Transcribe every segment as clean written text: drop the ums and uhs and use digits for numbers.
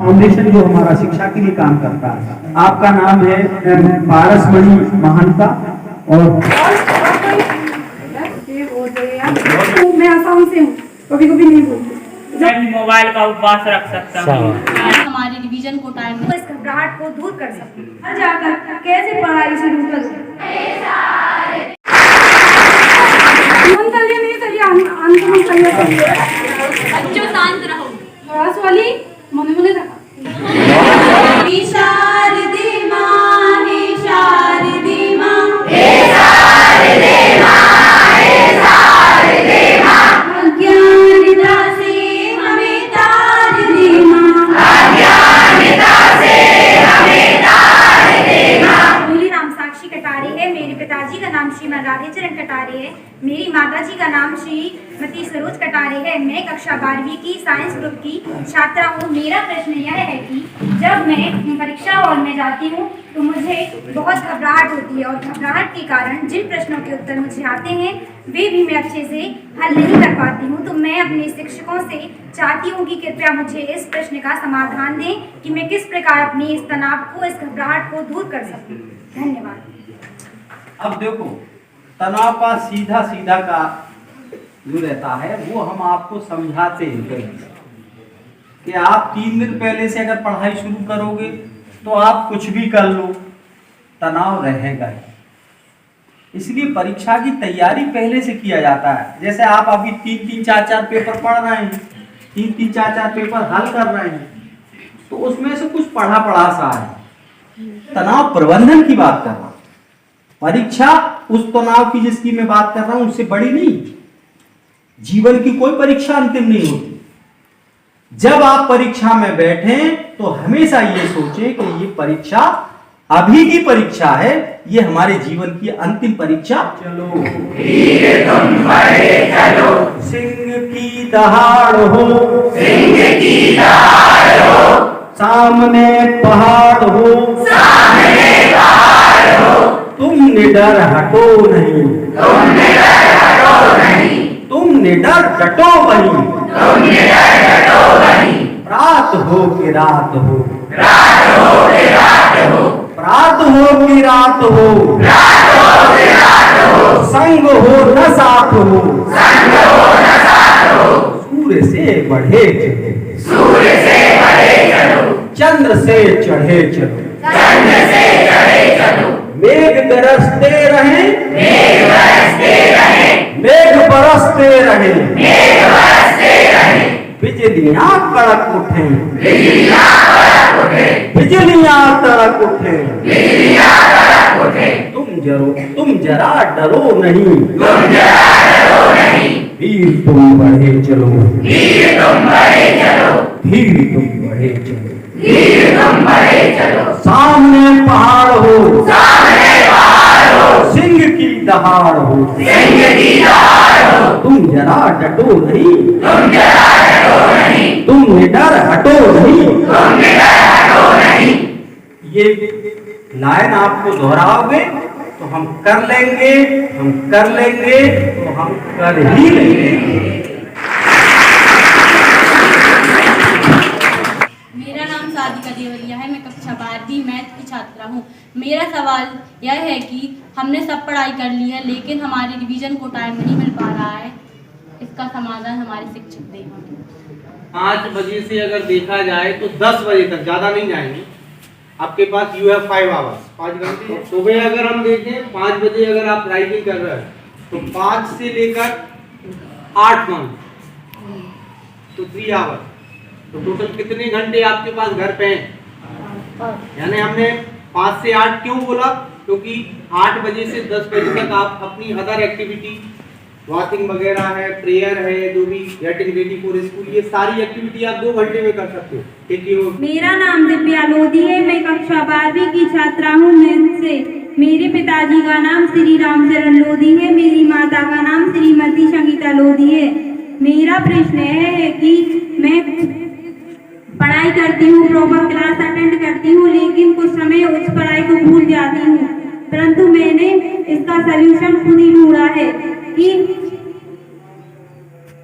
Foundation जो हमारा शिक्षा के लिए काम करता है। आपका नाम है पारसमणि महंता और मैं आसाम से हूँ, कभी कभी नहीं बोलती। मोबाइल का उपवास रख सकता हूँ। हमारे रिवीजन को टाइम में इस घबराहट को दूर कर सकूं। घर जाकर कैसे पढ़ाई शुरू करूं? बच्चों शांत रहो। वाली मने मने रखा। शारदे माँ, हे शारदे माँ, अज्ञानता से हमें तार दे माँ, मेरी नाम साक्षी कटारे है। मेरे पिताजी का नाम श्रीमद राधेचरण कटारे है। मेरी माताजी का नाम श्रीमती सरोज कटारे है। मैं कक्षा 12वीं की साइंस ग्रुप की छात्रा हूँ। मेरा प्रश्न यह है कि जब मैं परीक्षा हॉल में जाती हूँ तो मुझे बहुत घबराहट होती है और घबराहट के कारण जिन प्रश्नों के उत्तर मुझे आते हैं वे भी मैं अच्छे से हल नहीं कर पाती हूँ। तो मैं अपने शिक्षकों से चाहती हूँ कि कृपया मुझे इस प्रश्न का समाधान दें कि मैं किस प्रकार अपनी इस तनाव को, इस घबराहट को दूर कर सकूँ। धन्यवाद। अब देखो, तनाव का सीधा सीधा का जो रहता है वो हम आपको समझाते हैं कि आप 3 दिन पहले से अगर पढ़ाई शुरू करोगे तो आप कुछ भी कर लो, तनाव रहेगा ही। इसलिए परीक्षा की तैयारी पहले से किया जाता है। जैसे आप अभी 3-3, 4-4 पेपर पढ़ रहे हैं, 3-3, 4-4 पेपर हल कर रहे हैं, तो उसमें से कुछ पढ़ा सा है। तनाव प्रबंधन की बात कर रहा हूं। परीक्षा उस तनाव की जिसकी मैं बात कर रहा हूं उससे बड़ी नहीं। जीवन की कोई परीक्षा अंतिम नहीं होती। जब आप परीक्षा में बैठे तो हमेशा ये सोचें कि ये परीक्षा अभी की परीक्षा है, ये हमारे जीवन की अंतिम परीक्षा। चलो वीर तुम बड़े चलो, सिंह की दहाड़ हो, सिंह की दहाड़ हो, सामने पहाड़ हो, सामने पहाड़ हो, तुम निडर हटो नहीं, तुम निडर हटो नहीं, तुम निडर डटो वहीं, तुम निडर डटो वहीं, रात हो कि रात हो, रात हो कि रात हो, रात हो कि रात हो, रात हो कि रात हो, संग हो न साथ हो, संग हो न साथ हो, सूर्य से बढ़े चलो, सूर्य से बढ़े चलो, चंद्र से चढ़े चलो, चंद्र से चढ़े चलो, मेघ बरसते रहे, मेघ बरसते रहे, मेघ बरसते रहे, मेघ बरसते रहे, बिजलियां कड़क उठे, बिजलियां कड़क उठे, बिजलियां कड़क उठे, बिजलियां कड़क उठे, तुम जरा डरो नहीं, तुम जरा डरो नहीं, वीर तुम बढ़े चलो, वीर तुम बढ़े चलो, वीर तुम बढ़े चलो, वीर तुम बढ़े चलो, सामने पहाड़ हो, सामने पहाड़ हो, सिंह की दहाड़ हो, सिंह की दहाड़ हो, तुम जरा डटो नहीं, तुम जरा डटो नहीं, तुम निडर हटो नहीं, तुम निडर हटो नहीं। ये लाइन आपको दोहराओगे तो हम कर लेंगे, हम कर लेंगे, तो हम कर ही लेंगे। मेरा नाम सादिका देवरिया है। मैं कक्षा 12वीं मैथ की छात्रा हूँ। मेरा सवाल यह है कि हमने सब पढ़ाई कर ली है लेकिन हमारे रिवीजन को टाइम नहीं मिल पा रहा है। इसका समाधान हमारे शिक्षक देंगे। 5 बजे से अगर देखा जाए तो 10 बजे तक, ज़्यादा नहीं जाएंगे। आपके पास यू हैव 5 आवर्स, 5 घंटे। सुबह अगर हम देखें 5 बजे अगर आप राइटिंग कर रहे हैं तो 5 से लेकर 8 मंथ तो 3 आवर्स, तो टोटल कितने घंटे आपके पास घर पे हैं? यानी हमने 5 से 8 क्यों बोला? क्योंकि 8 बजे से 10 बजे तक आप अपनी अदर एक्टिविटी, वॉकिंग वगैरह है, प्रेयर है, जो भी गेटिंग रेडी फॉर स्कूल, ये सारी एक्टिविटी आप 2 घंटे में कर सकते हो। ठीक है। मेरा नाम दिव्या लोधी है। मैं कक्षा 12वीं की छात्रा हूँ मैथ से। मेरे पिताजी का नाम श्री रामचरण लोधी है। मेरी माता का नाम श्रीमती संगीता लोधी है। मेरा प्रश्न है कि मैं पढ़ाई करती हूँ, प्रॉपर क्लास अटेंड करती हूँ, लेकिन कुछ समय उस पढ़ाई को भूल जाती हूँ। परंतु मैंने इसका सलूशन खुद ही ढूंढा है कि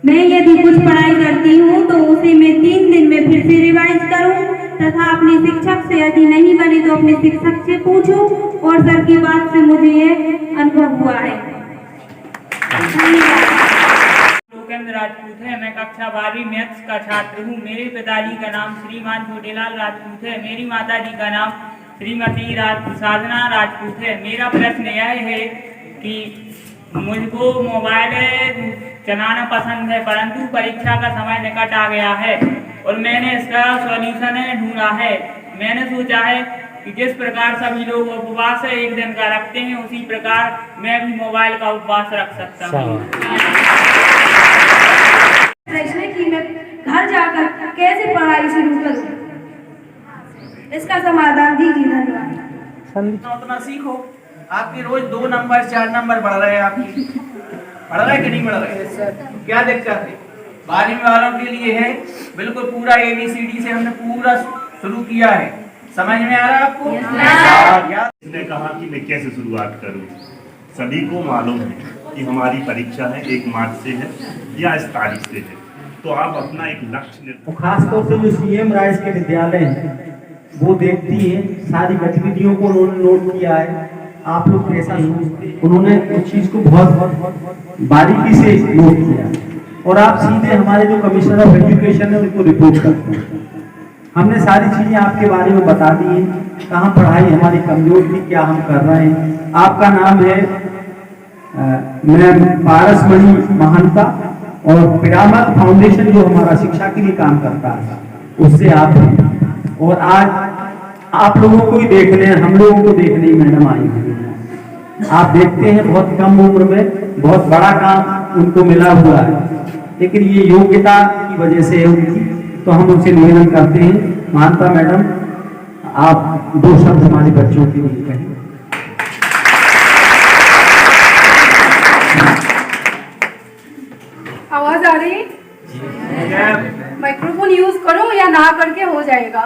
मैं यदि कुछ पढ़ाई करती हूँ तो उसे मैं 3 दिन में फिर से रिवाइज करूँ तथा अपने शिक्षक से यदि नहीं बने तो अपने शिक्षक से पूछूं और सर की बात से मुझे ये अनुभव हुआ है। लोकेंद्र राजपूत है। मैं कक्षा 12वीं मैथ्स का छात्र हूँ। मेरे पिताजी का नाम श्रीमान छोटेलाल राजपूत है। मेरी माताजी का नाम श्रीमती साधना राजपूत है। मेरा प्रश्न यह है कि मुझको मोबाइल चलाना पसंद है, परंतु परीक्षा का समय निकट आ गया है और मैंने इसका सॉल्यूशन ढूंढा है। मैंने सोचा है कि जिस प्रकार सभी लोग उपवास 1 दिन का रखते हैं, उसी प्रकार मैं भी मोबाइल का उपवास रख सकता हूँ। प्रश्न है कि मैं घर जाकर कैसे पढ़ाई शुरू करूं, इसका समाधान दीजिए। धन्यवाद। उतना सीखो। आपके रोज 2 नंबर 4 नंबर बढ़ रहे हैं। आपकी बढ़ रहे कि नहीं बढ़ रहे? क्या दिक्कत है? 12वीं वालों के लिए है बिल्कुल पूरा ABCD से हमने पूरा शुरू किया है। समझ में आ रहा है आपको? इसने कहा कि मैं कैसे शुरुआत करूं। सभी को मालूम है कि हमारी परीक्षा है 1 मार्च से है या इस तारीख से है, तो आप अपना एक लक्ष्य और खासतौर से जो CM राइस के विद्यालय हैं वो देखती है, सारी गतिविधियों को उन्होंने नोट किया है। आप लोग कैसा सोचते हैं, उन्होंने उस चीज को बहुत बारीकी से नोट किया और आप सीधे हमारे जो कमिश्नर ऑफ एजुकेशन है उनको रिपोर्ट करते हैं। हमने सारी चीजें आपके बारे में बता दी हैं, कहाँ पढ़ाई हमारी कमजोर थी, क्या हम कर रहे हैं। आपका नाम है मैम पारसमणि महंता और पिरामल फाउंडेशन जो हमारा शिक्षा के लिए काम करता है उससे आप हैं। और आज आप लोगों को ही देखने, हम लोगों को देखने ही मैडम आई हुई है। आप देखते हैं बहुत कम उम्र में बहुत बड़ा काम उनको मिला हुआ है, लेकिन ये योग्यता की वजह से है उनकी। तो हम उनसे निवेदन करते हैं, मानता मैडम आप 2 शब्द हमारे बच्चों के लिए कहें। आवाज आ रही? माइक्रोफोन यूज करो या ना करके हो जाएगा?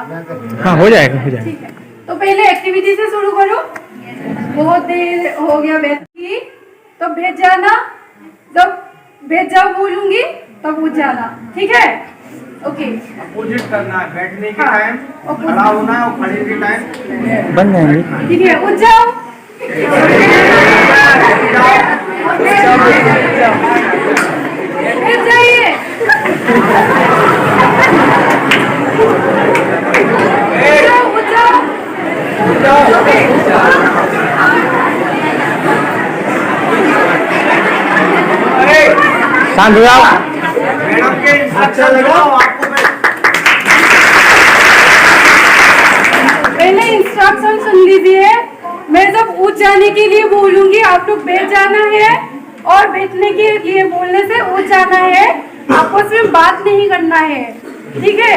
हाँ हो जाएगा, हो जाएगा। ठीक है, तो पहले एक्टिविटी से शुरू करो। बहुत देर हो गया बैठ की, तो भेज जाना। जब भेज जाओ बोलूंगी तब उठ जाना, ठीक है? ओके। अपोजिट करना है, बैठने के हाँ, टाइम खड़ा होना है और खड़े के टाइम बन जाएंगे। ठीक है, उठ जाओ। भेज जाइए। उठ जाओ। शांत हो जाओ। मैडम के इंस्ट्रक्शन लगाओ। आपको पहले इंस्ट्रक्शन सुन लीजिए। मैं जब उठ जाने के लिए बोलूंगी आप लोग बैठ जाना है और बैठने के लिए बोलने से उठ जाना है। आपस में बात नहीं करना है, ठीक है?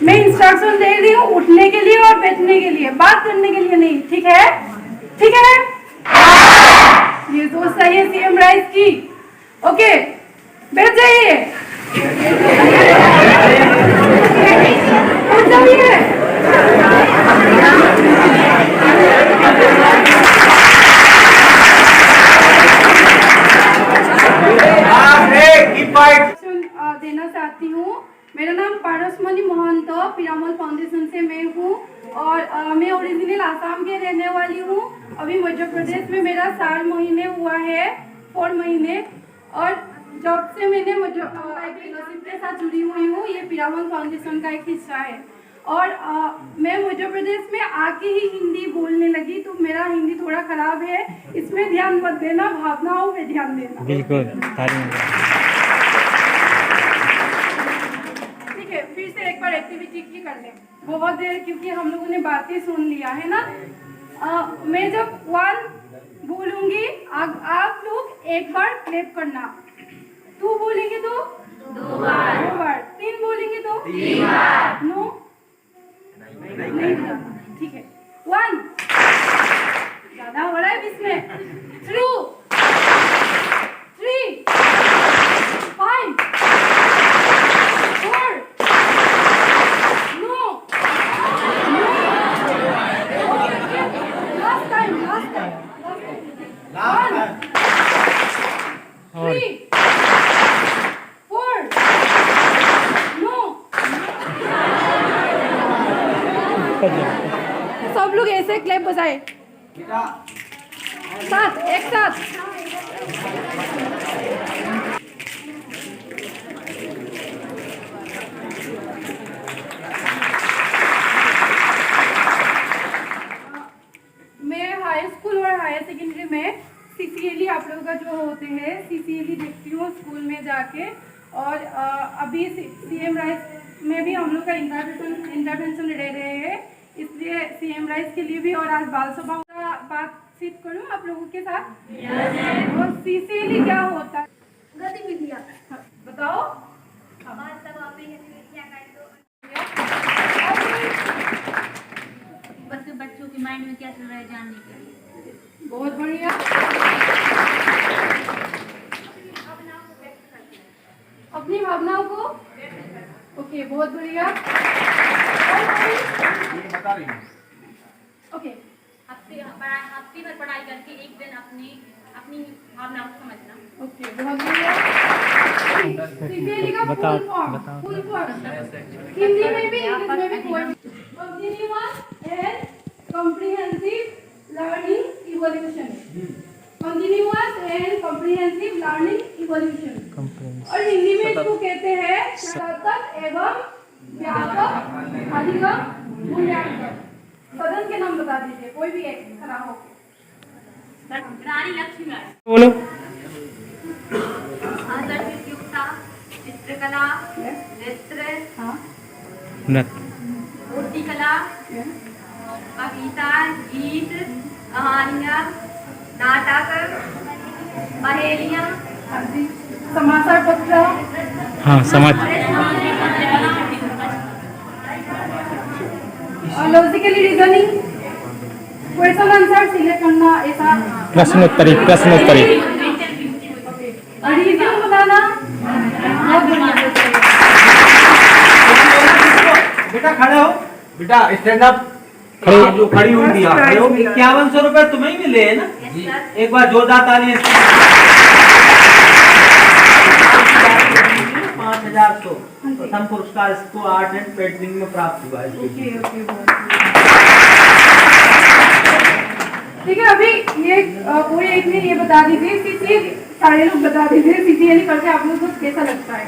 मैं इंस्ट्रक्शन दे रही हूँ उठने के लिए और बैठने के लिए, बात करने के लिए नहीं, ठीक है? ठीक है? ये तो सही है CM राइस की। ओके, बैठ जाइए। उठ जाइए। देना चाहती हूँ। मेरा नाम पारसमणि महंत, पिरामल फाउंडेशन से मैं हूँ और मैं ओरिजिनल आसाम के रहने वाली हूँ। अभी मध्य प्रदेश में मेरा 4 महीने हुआ है, 4 महीने। और जब से मैंने फेलोशिप के साथ जुड़ी हुई हूँ, ये पिरामल फाउंडेशन का एक हिस्सा है। और मैं मध्य प्रदेश में आके ही हिंदी बोलने लगी, तो मेरा हिंदी थोड़ा खराब है, इसमें ध्यान मत देना, भावनाओं पे ध्यान देना। बिल्कुल। ठीक है, फिर से एक बार एक्टिविटी की कर लें। बहुत देर क्योंकि हम लोगों ने बातें सुन लिया है ना। मैं जब 1 बोलूंगी आप लोग एक बार क्लैप करना। 2 बोलेंगे तो 2 बार। 3 बोलेंगे तो 3 बार। नो नहीं, ठीक है। 1 ज्यादा हो रहा है इसमें। 2 3 5 4 नो। लास्ट टाइम 1 3 4 सब लोग ऐसे क्लैप बजाए बेटा साथ एक साथ। मैं हाई स्कूल और हायर सेकेंडरी में सीसीएलई आप लोगों का जो होते हैं सीसीएलई देखती हूँ स्कूल में जाके। और अभी सीएम राइस में भी हम लोग का इंटरवेंशन ले रहे हैं, इसलिए सीएम राइस के लिए भी और आज बाल सभा का बातचीत करूँ आप लोगों के साथ। और सीसीएलई क्या होता है? गतिविधियाँ बताओ। बच्चों के माइंड में क्या चल रहा है जानने के लिए। बहुत बढ़िया। अपनी भावनाओं को ओके, बहुत बढ़िया। बता रही हूँ। ओके, हफ्ते भर पढ़ाई करके एक दिन अपनी भावनाओं को समझना। ओके, बहुत बढ़िया। सीसीएलई का फुल फॉर्म हिंदी में भी इंग्लिश में भी कोई continuous and comprehensive learning evolution. Continuous and comprehensive learning evolution. और हिंदी में इसको कहते हैं सतत एवं व्यापक अधिगम मूल्यांकन। सदन के नाम बता दीजिए, कोई भी एक खड़ा हो। रानी लक्ष्मीबाई। बोलो। आदर्शयुक्ता, चित्रकला, नृत्य, मूर्तिकला, कविता, गीत, कहानियाँ, नाटक, पहेलियाँ, समाचार पत्र। हाँ समाज। Logically reasoning, question answer select करना, ऐसा प्रश्नोत्तरी। रिव्यू बनाना। बेटा खड़े हो, बेटा स्टैंड अप। जो खड़ी हुई आप खड़े हो। 5100 रुपए तुम्हें ही मिले हैं ना? एक बार जोरदार ताली। 5100 प्रथम पुरस्कार इसको आर्ट एंड पेंटिंग में प्राप्त हुआ है। ठीक है, अभी ये कोई एक ने ये बता दीजिए, सीसीएलई सारे लोग बता दीजिए, सीसीएलई करके आप लोग को कैसा लगता है?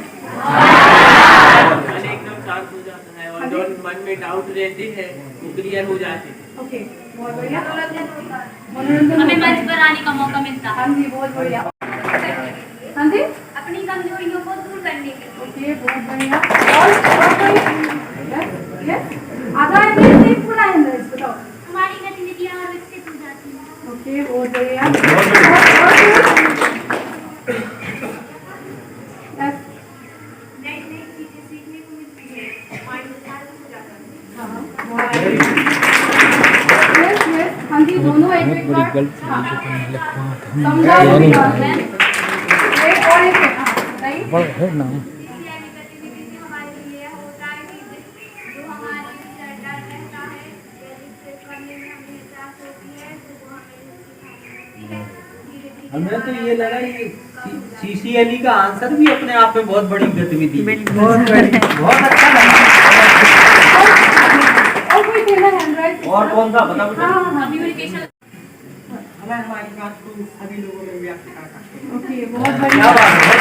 एकदम शांत हो जाता है और जो मन में डाउट रहती है वो क्लियर हो जाती है। ओके, बहुत बढ़िया। हमें मंच पर आने का मौका मिलता है। हाँ जी, बहुत बढ़िया। हाँ जी, अपनी कमजोरियों को दूर करने के लिए। ओके, बहुत बढ़िया। और कोई? यस, आधा है नहीं पूरा है ना, बताओ। हमारी गतिविधियाँ और विकसित हो जाती हैं। ओके, बहुत बढ़िया। नई नई चीजें सीखने को मिलती है, माइंड शार्प हो जाता है। यस, हाँ जी, दोनों एक बार समझाओ। एक और एक है, राइट? सीसीएलई गतिविधि से हमारे लिए होता है कि जो हमारे अंदर डर रहता है या जिससे करने में हमें त्रास होती है तो वो हमें सिखाना है। हमें तो ये लगा ये सीसीएलई का आंसर भी अपने आप में बहुत बड़ी गतिविधि है। बहुत अच्छा लगा। और कोई देना है राइट? और कौन सा बता बेटा? हाँ, कम्युनिकेशन। हमारी बात को सभी लोगों में व्यक्त कर सकते हैं। ओके, बहुत बढ़िया। क्या बात है?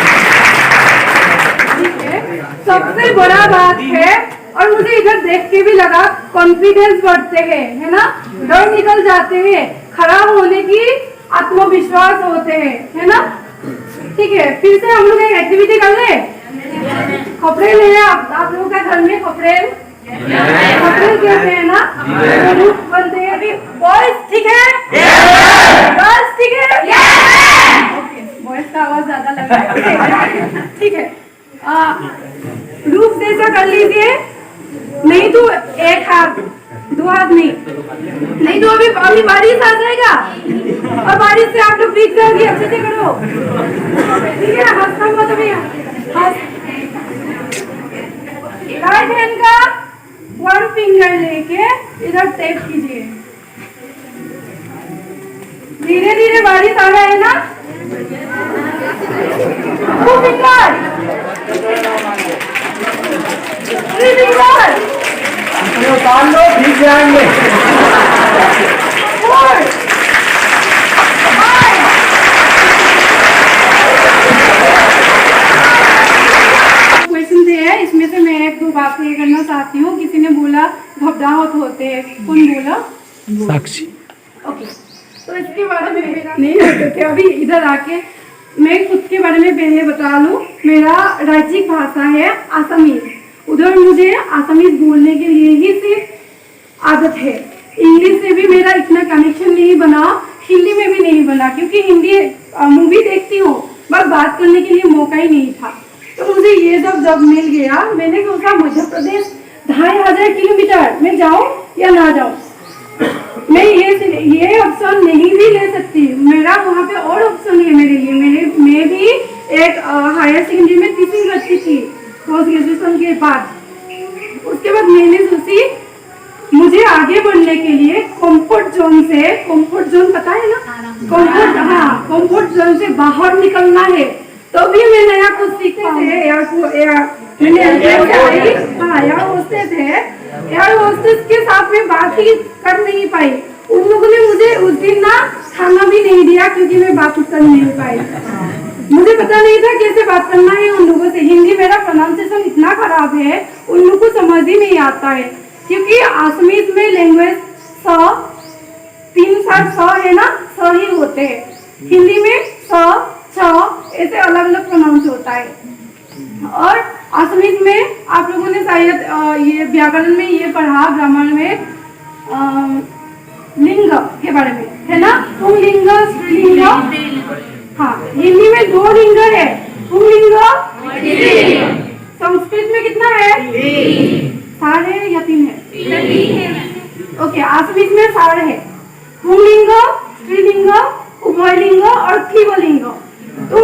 ठीक है, सबसे बड़ा बात है और मुझे इधर देख के भी लगा कॉन्फिडेंस बढ़ते हैं, है ना? डर निकल जाते हैं, खड़ा होने की आत्मविश्वास होते हैं, है ना? ठीक है, फिर से हम लोग एक एक्टिविटी कर ले। कपड़े ले आप लोगों का घर में कपड़े कहते हैं ना, रूप बनते हैं। अभी बॉयज ठीक है, गर्ल्स ठीक है। ओके, बॉयज का आवाज ज्यादा लग रहा है। ठीक है, रूप जैसा कर लीजिए। नहीं तो एक हाथ, दो हाथ नहीं तो अभी बारिश आ जाएगा और बारिश से आप लोग भीग जाओगे। अच्छे से करो, ठीक है? हंसना मत अभी। राइट हैंड का 1 फिंगर लेके इधर टेप कीजिए। धीरे धीरे बारिश आ रहा है ना? 2 फिंगर, 3 फिंगर, तो उतार लो, भीग जाएंगे। क्वेश्चन है, इसमें से मैं एक दो बातें करना चाहती हूँ। किसी ने बोला घबराहट होते हैं, कौन बोला? साक्षी। ओके, तो इसके बारे में मेरा नहीं होते थे। अभी इधर आके मैं खुद के बारे में पहले बता लूँ। मेरा राज्यिक भाषा है आसामीज। उधर मुझे आसामीज बोलने के लिए ही सिर्फ आदत है। इंग्लिश से भी मेरा इतना कनेक्शन नहीं बना, हिंदी में भी नहीं बना, क्योंकि हिंदी मूवी देखती हूँ, बस बात करने के लिए मौका ही नहीं था। तो मुझे ये जब मिल गया, मैंने सोचा मध्य प्रदेश 2500 किलोमीटर में जाऊँ या ना जाऊँ। मैं ये ऑप्शन नहीं भी ले सकती, मेरा वहाँ पे और ऑप्शन है मेरे लिए। मैं भी एक हायर सेकेंडरी में टीचिंग करती थी पोस्ट ग्रेजुएशन के बाद। उसके बाद मैंने सोची मुझे आगे बढ़ने के लिए कंफर्ट जोन से, कंफर्ट जोन पता है ना, कंफर्ट जोन से बाहर निकलना है। तो भी मैं नया कुछ सीखते थे। एयर होस्टेस है, एयर होस्टेस के साथ में बात ही कर नहीं पाई। उन लोगों ने मुझे उस दिन ना खाना भी नहीं दिया, क्योंकि मैं बात कर नहीं पाई। मुझे पता नहीं था कैसे बात करना है उन लोगों से। हिंदी मेरा प्रोनाउंसिएशन इतना खराब है, उन लोगों को समझ ही नहीं आता है, क्योंकि आसामीज में लैंग्वेज स 3-4 स है ना, स ही होते हैं। हिंदी में स छ ऐसे अलग अलग प्रोनाउंस होता है। और आसामीज में आप लोगों ने शायद ये व्याकरण में ये पढ़ा, ग्रामर में लिंग के बारे में, है ना, पुंलिंग स्त्रीलिंग। हाँ, हिंदी में 2 लिंग है, पुंलिंग। संस्कृत में कितना है? 4 है या 3 है? ओके, आसामीज में 4 है, पुंलिंग, स्त्रीलिंग, उभयलिंग और क्लीवलिंग। तो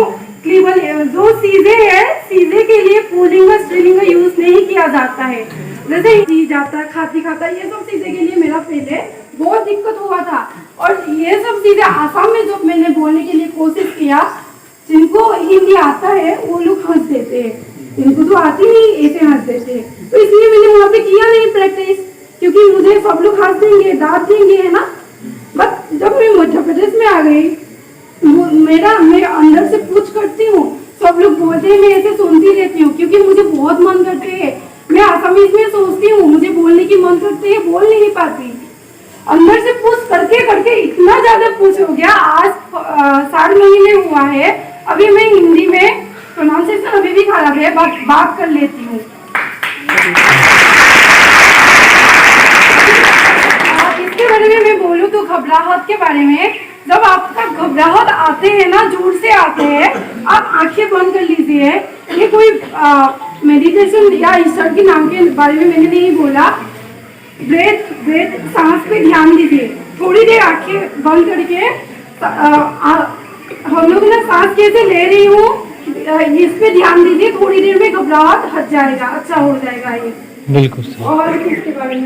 जो सीधे है, सीधे के लिए पुल्लिंग स्त्रीलिंग यूज नहीं किया जाता है। जैसे ही जाता, खाती खाता, ये सब चीजें के लिए मेरा पहले बहुत दिक्कत हुआ था। और ये सब चीजें आसाम में जब मैंने बोलने के लिए कोशिश किया, जिनको हिंदी आता है वो लोग हंस देते हैं, इनको तो आती नहीं, ऐसे हंस देते हैं। तो इसलिए मैंने वहाँ पे किया नहीं प्रैक्टिस, क्योंकि मुझे सब लोग हंस देंगे, डांट देंगे, है ना। बट जब मैं मध्य प्रदेश में आ गई, मैं अंदर से पूछ करती हूँ, सब लोग बोलते हैं, मैं ऐसे सुनती रहती हूँ, क्योंकि मुझे बहुत मन करते है। मैं आसामीज में सोचती हूँ, मुझे बोलने की मन करती है, बोल नहीं पाती। अंदर से पूछ करके करके इतना ज्यादा पूछ हो गया। आज 7 महीने हुआ है, अभी मैं हिंदी में प्रोनाउंसिएशन अभी भी खराब है, बात कर लेती हूँ। इसके बारे में मैं बोलूँ तो घबराहट के बारे में, जब आपका घबराहट आते हैं ना, जोर से आते हैं, आप आंखें बंद कर लीजिए। ये कोई मेडिटेशन या ईश्वर के नाम के बारे में मैंने नहीं बोला। ब्रेथ सांस पे ध्यान दीजिए, थोड़ी देर आंखें बंद करके। हम लोग ना सांस कैसे ले रही हूँ, इस पे ध्यान दीजिए, थोड़ी देर में घबराहट हट जाएगा, अच्छा हो जाएगा ये। बिल्कुल। और किसके बारे में?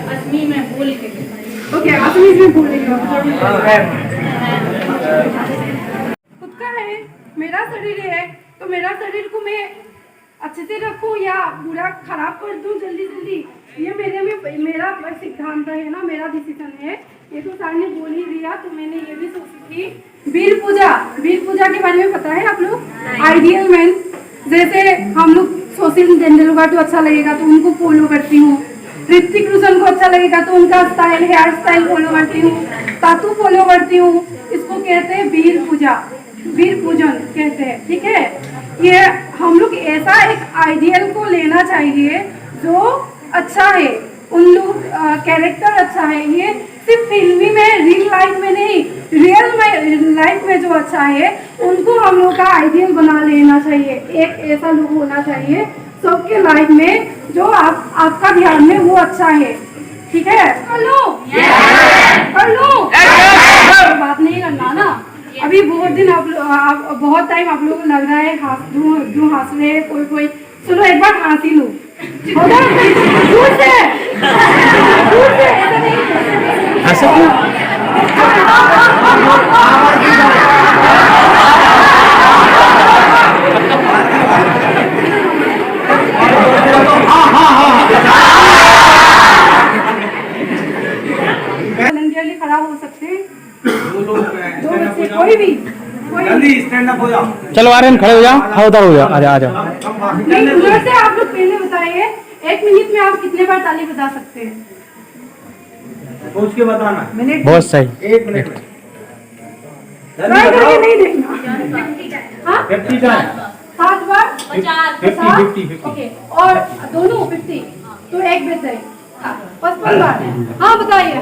असमी में बोल के ओके, असमी में बोलेगा। खुद का है, मेरा शरीर है, तो मेरा शरीर को मैं अच्छे से रखूं या बुरा खराब कर दूं जल्दी जल्दी, ये मेरा सिद्धांत है ना, मेरा डिसीजन है। ये तो सर ने बोल ही दिया, तो मैंने ये भी सोची थी। वीर पूजा के बारे में पता है आप लोग? आइडियल मैन, जैसे हम लोग सचिन तेंदुलकर को अच्छा लगेगा तो उनको फॉलो करती हूँ, ऋतिक रोशन को अच्छा लगेगा तो उनका स्टाइल, हेयर स्टाइल फॉलो करती हूँ, टाटू फॉलो करती हूँ। इसको कहते हैं वीर पूजा, वीर पूजन कहते हैं, ठीक है। ये हम लोग ऐसा एक आइडियल को लेना चाहिए जो अच्छा है, उन लोग कैरेक्टर अच्छा है। ये सिर्फ फिल्मी में, रियल लाइफ में नहीं, रियल लाइफ में जो अच्छा है उनको हम लोग का आइडियल बना लेना चाहिए। एक ऐसा लोग होना चाहिए सबके लाइफ में जो आपका ध्यान में वो अच्छा है, ठीक है। कर लो बात नहीं करना ना। अभी बहुत दिन बहुत टाइम आप लोग लग रहा है हंस रहे हैं, कोई चलो एक बार हंस ही लो। वॉलंटियरली खड़ा हो सकते हैं दो लोग दो बच्चे, कोई भी जल्दी स्टैंड अप हो जाओ। चलो आर्यन खड़े हो जाओ, हाँ उधर हो जाओ, आ जाओ आ जाओ। नहीं, उधर से आप लोग पहले बताइए 1 मिनट में आप कितने बार ताली बजा सकते हैं? सोच के बताना। मिनट बहुत सही। 1 मिनट में ट्राई करके नहीं देखना। हाँ 50 टाइम 7 बार 50 ओके, और दोनों 50 तो एक बचे 55 बार। हाँ बताइए।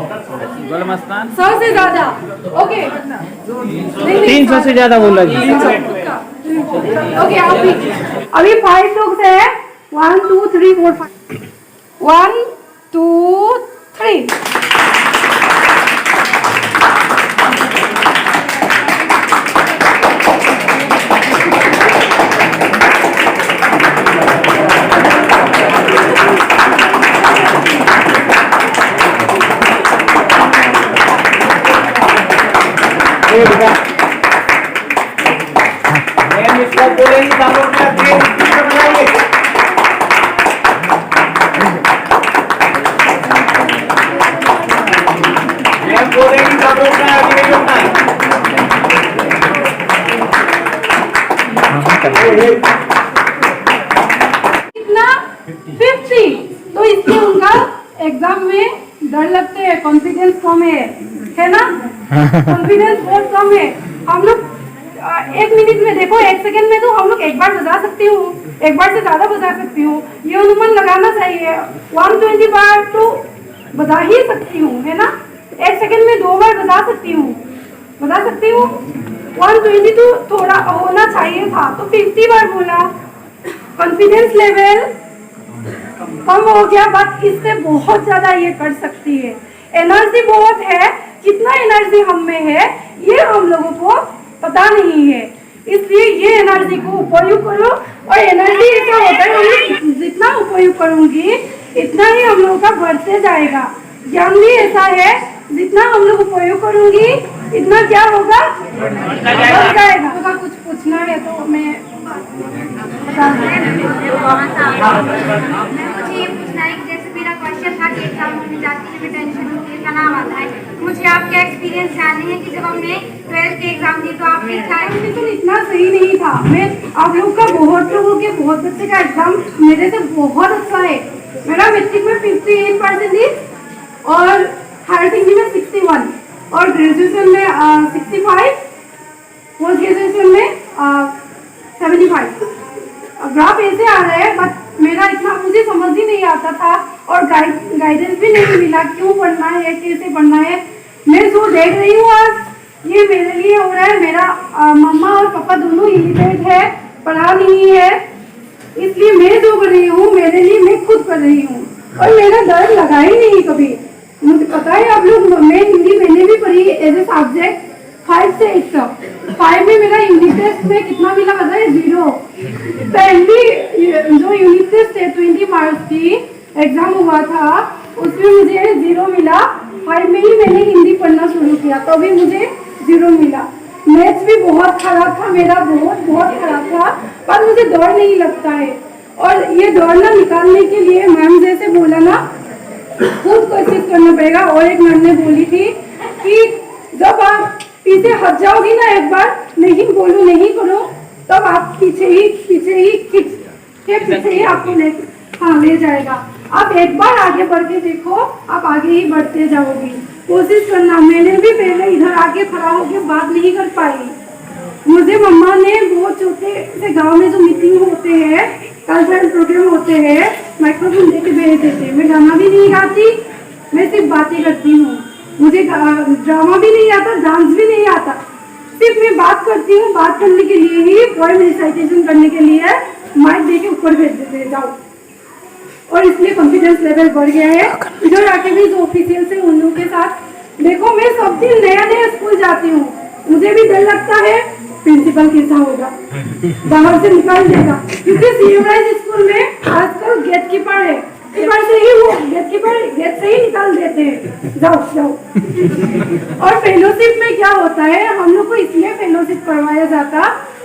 100 से ज्यादा ओके, 300 से ज्यादा बोला जी। ओके आप भी अभी 5 लोग से 1 2 3 4 5 1 2 3 इसको बोलेंगे सब लोग बनाइए। बोलेंगे सब लोग कितना 50। तो इससे उनका एग्जाम में डर लगते हैं, कॉन्फिडेंस कम है ना? कॉन्फिडेंस बहुत कम है। हम लोग 1 मिनट में देखो, 1 सेकंड में तो हम लोग एक बार बजा सकती हूँ, एक बार से ज्यादा बजा सकती हूँ। ये अनुमान लगाना चाहिए। 120 बार तो बजा ही सकती हूँ, है ना? 1 सेकंड में 2 बार बजा सकती हूँ, 120 तो थोड़ा होना चाहिए था, तो 50 बार बोला। कॉन्फिडेंस लेवल कम हो गया, बट इससे बहुत ज्यादा ये कर सकती है। एनर्जी बहुत है, कितना एनर्जी हम में है ये हम लोगों को पता नहीं है, इसलिए ये एनर्जी को उपयोग करो। और एनर्जी ऐसा होता है, हम लोग जितना उपयोग करूंगी इतना ही हम लोगों का बढ़ते जाएगा। ज्ञान भी ऐसा है, जितना हम लोग उपयोग करूंगी इतना क्या होगा, बढ़ जाएगा। तो कुछ पूछना है तो मैं बता मुझे ये पूछना है कि जैसे मेरा क्वेश्चन था कि एग्जाम होने जाती है, टेंशन होती है, तनाव आता है, मुझे आपके एक्सपीरियंस जानने हैं कि जब हमने 12th के एग्जाम दिए तो आपने क्या तो इतना सही नहीं था। मैं आप लोग का बहुत लोगों के बहुत बच्चे का एग्जाम मेरे से बहुत अच्छा है। मेरा मैट्रिक में 58% और हायर सेकेंडरी में 61 और ग्रेजुएशन में 65, पोस्ट ग्रेजुएशन में 75। ग्राफ ऐसे आ रहा है, बट मेरा इतना मुझे समझ ही नहीं आता था और गाइडेंस भी नहीं मिला क्यों पढ़ना है, कैसे पढ़ना है। मैं जो देख रही हूँ आज ये मेरे लिए हो रहा है। मेरा मम्मा और पापा दोनों इलिटरेट है, पढ़ा नहीं है, इसलिए मैं जो कर रही हूँ मेरे लिए मैं खुद कर रही हूँ और मेरा डर लगा ही नहीं कभी। मुझे पता है आप लोग, मैं हिंदी मैंने भी पढ़ी एज ए सब्जेक्ट 5 से 8 तक। 5 में मेरा इंग्लिश टेस्ट में कितना मिला पता है, 0। पहली जो यूनिट टेस्ट है 20 मार्क्स की एग्जाम हुआ था उसमें मुझे 0 मिला। 5 में ही मैंने हिंदी पढ़ना शुरू किया तभी मुझे 0 मिला। मैथ्स भी बहुत खराब था मेरा, बहुत खराब था, पर मुझे डर नहीं लगता है। और ये दौड़ना निकालने के लिए मैम जैसे बोला ना, खुद कोशिश करना पड़ेगा। और एक मैम ने बोली थी कि जब आप पीछे हट जाओगी ना, एक बार नहीं बोलो नहीं करो, तब आप पीछे ही खींच के पीछे ही आपको ले जाएगा। आप एक बार आगे बढ़ के देखो, आप आगे ही बढ़ते जाओगी। कोशिश करना। मैंने भी पहले इधर आके खड़ा होकर बात नहीं कर पाई। मुझे मम्मा ने बहुत छोटे से गांव में जो मीटिंग होते हैं, कल्चरल प्रोग्राम होते हैं, माइक्रोफोन देके भेज देते। मैं गाना भी नहीं गाती, मैं सिर्फ बातें करती हूँ। मुझे ड्रामा भी नहीं आता, डांस भी नहीं आता, सिर्फ मैं बात करती हूँ। बात करने के लिए ही, पोएम रिसाइटेशन करने के लिए माइक देके ऊपर भेज देते जाओ। और इसलिए कॉन्फिडेंस लेवल बढ़ गया है। इधर आके भी जो ऑफिशियल से उन लोगों के साथ देखो, मैं सब दिन नया स्कूल जाती हूँ, मुझे भी डर लगता है प्रिंसिपल कैसा होगा, बाहर से निकाल देगा। क्योंकि सीएमआई स्कूल में आजकल गेट कीपर है, कीपर से ही वो गेट से ही निकाल देते हैं, जाओ जाओ। और फेलोशिप में क्या होता है, हम लोग को इसलिए फेलोशिप करवाया जाता,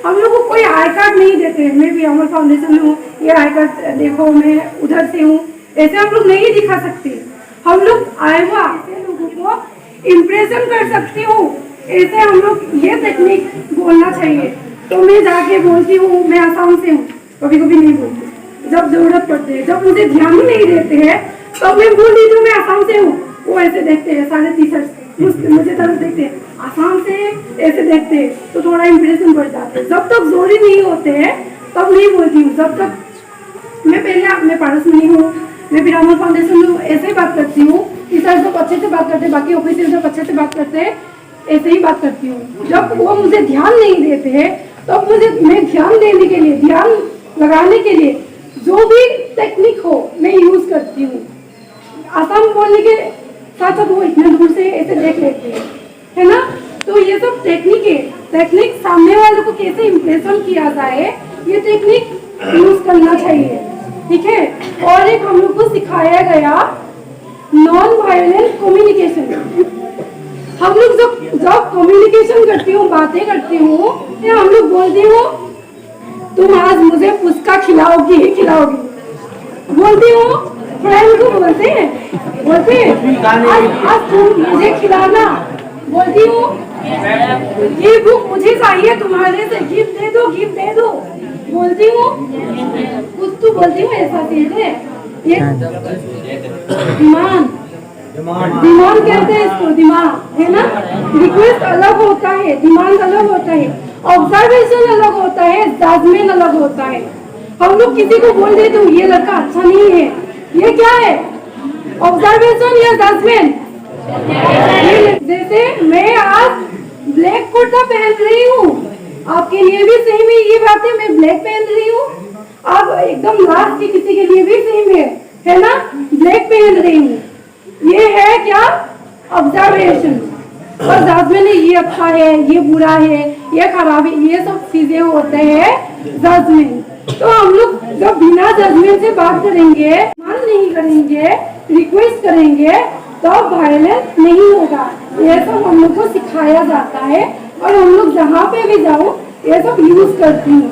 हम लोग को कोई आई कार्ड नहीं देते। मैं भी अमर फाउंडेशन में हूँ, ये आई कार्ड देखो मैं उधर से हूँ, ऐसे हम लोग नहीं दिखा सकते। हम लोग आए हुआ ऐसे लोगों को इम्प्रेशन कर सकती हूँ, ऐसे हम लोग ये टेक्निक बोलना चाहिए। तो मैं जाके बोलती हूँ मैं आसाम से हूँ, कभी कभी नहीं बोलती, जब जरूरत पड़ती है, जब मुझे ध्यान ही नहीं देते हैं तब मैं बोल देती हूँ मैं आसाम से हूँ। वो ऐसे देखते हैं, सारे टीचर्स मुझे तरफ देखते हैं, आसाम से ऐसे देखते हैं, तो थोड़ा इम्प्रेशन बढ़ जाता है। जब तक जोरी नहीं होते हैं तब नहीं बोलती हूँ। जब तक मैं पारस में नहीं हूँ, मैं पिरामल फाउंडेशन में ऐसे ही बात करती हूँ। टीचर्स लोग अच्छे से बात करते हैं, बाकी ऑफिसर्स लोग अच्छे से बात करते हैं, ऐसे ही बात करती हूँ। जब वो मुझे ध्यान नहीं देते हैं तब मैं ध्यान देने के लिए, ध्यान लगाने के लिए जो भी टेक्निक हो मैं यूज करती हूँ। आसाम बोलने के साथ साथ वो इतने दूर से ऐसे देख लेते हैं, है ना। तो ये सब टेक्निक है, टेक्निक सामने वाले को कैसे इम्प्रेशन किया जाए, ये टेक्निक यूज करना चाहिए, ठीक है। और एक हम लोग को सिखाया गया नॉन वायलेंट कम्युनिकेशन। हम लोग जब कम्युनिकेशन करती हूँ, बातें करती हूँ, हम लोग बोलती हूँ तुम आज मुझे पुचका खिलाओगी ही खिलाओगी, बोलती हूँ। फ्रेंड को बोलते हैं आज तुम मुझे खिलाना, बोलती हूँ ये बुक मुझे चाहिए तुम्हारे से, गिफ्ट दे दो, बोलती हूँ। कुछ तो बोलती हूँ, ऐसा चीज है ये डिमांड कहते हैं इसको, दिमाग है ना। रिक्वेस्ट अलग होता है, डिमांड अलग होता है, ऑब्जर्वेशन अलग होता है, जजमेंट अलग होता है। हम लोग किसी को बोल देते हो ये लड़का अच्छा नहीं है, ये क्या है, ऑब्जर्वेशन या जजमेंट। जैसे मैं आज ब्लैक कुर्ता पहन रही हूँ, आपके लिए भी सेम है ये बात है, मैं ब्लैक पहन रही हूँ, अब एकदम लास्ट की किसी के लिए भी सेम है ना, ब्लैक पहन रही हूँ। ये है क्या, ऑब्जर्वेशन। और जजमेंट है ये अच्छा है, ये बुरा है, ये खराब है, ये सब चीजें होते हैं जजमेंट। तो हम लोग जब बिना जजमेंट से बात करेंगे, मान नहीं करेंगे, रिक्वेस्ट करेंगे, तो वायलेंस नहीं होगा। ये सब हम लोग को सिखाया जाता है और हम लोग जहाँ पे भी जाओ ये सब यूज करती हूँ।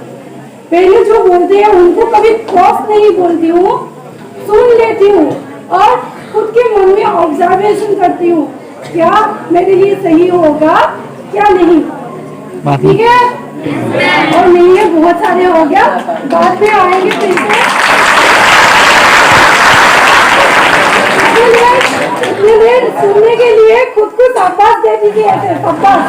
पहले जो बोलते हैं उनको कभी क्रॉस नहीं बोलती हूँ, सुन लेती हूँ और खुद के मन में ऑब्जर्वेशन करती हूँ, क्या मेरे लिए सही होगा क्या नहीं, ठीक है। और नहीं है बहुत सारे हो गया, बाद में आएंगे फिर से। इतनी देर सुनने के लिए खुद को शाबाश दे दीजिए, ऐसे शाबाश।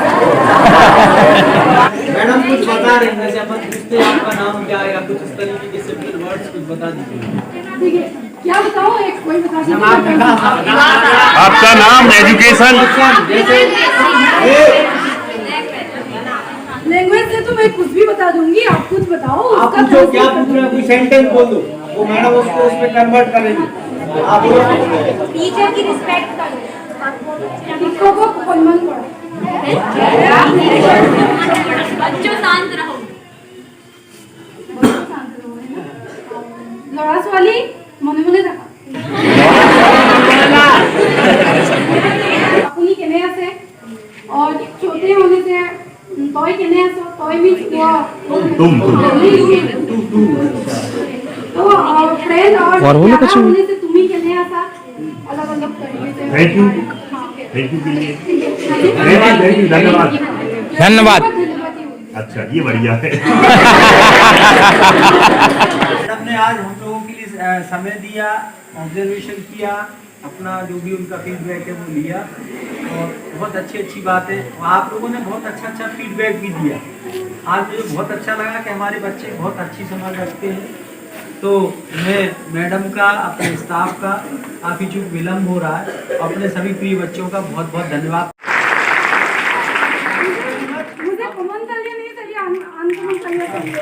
मैडम कुछ बता रहे हैं, जैसे अपन पूछते हैं आपका नाम क्या है या कुछ इस तरीके के सिंपल वर्ड्स कुछ बता दीजिए। ठीक है, क्या बताओ, एक कोई बता दीजिए। आपका नाम, एजुकेशन। लैंग्वेज से तो मैं कुछ भी बता दूंगी, आप कुछ बताओ। आप जो क्या पूछ रहे हैं, कोई सेंटेंस बोल दो, वो मैडम उसको उसमें कन्वर्ट करेंगे। आप टीचर की रिस्पेक्ट करो, शिक्षकों को सम्मान करो, बच्चों शांत रहो, लड़ा ছোৱালী মনে মনে থাকা। আপুনি কেনে আছে, और छोटे होने से तय केने आছো, तय मीन्स तुम तो फ्रेंड और प्यारा होने से तुम्ही केने आसा, अलग अलग तरीके से। थैंक यू के लिए थैंक यू, धन्यवाद। धन्यवाद। अच्छा, ये बढ़िया है। मैडम ने आज हम लोगों के लिए समय दिया, ऑब्जर्वेशन किया, अपना जो भी उनका फीडबैक है वो लिया और बहुत अच्छी बातें, आप लोगों ने बहुत अच्छा फीडबैक भी दिया। आज मुझे बहुत अच्छा लगा कि हमारे बच्चे बहुत अच्छी समझ रखते हैं। तो मैं मैडम का, अपने स्टाफ का, काफ़ी जो विलम्ब हो रहा है, अपने सभी प्रिय बच्चों का बहुत बहुत धन्यवाद। मुझे कमेंट करने नहीं चाहिए, अनकमेंट करना चाहिए।